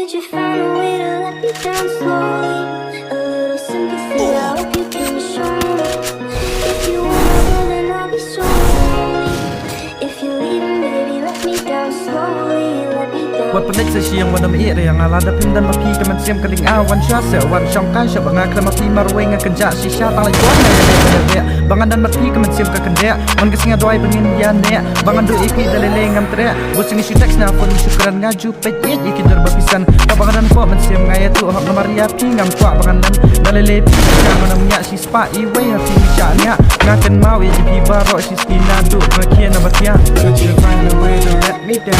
Could you find a way to let me down slowly? A little sympathy, I hope you can show me. If you wanna go, then I'll be so lonely. If you're leaving, baby, let me down slowly. Let me down. Wat pelik sa siyang wanam iri yang ala da pindan mapi kaman siam kaling awan syasa wan syong kai syab nga kala mapi marwe nga kenja si sya tang lai kuan na bangan dan mapi kaman siam ka kendea man kesinga doi pengin ya ne bangan do ipi dalele ngam tre busing si text na pun syukran ngaju pet iki dur bapisan bangan dan ko man siam ngaya tu hak maria pi ngam kwa bangan dan dalele pi ka manam nya si spa I we ha pi sya nya ngaken mawi ji pi baro si spina do makia na batia. Could you find a way to let me down?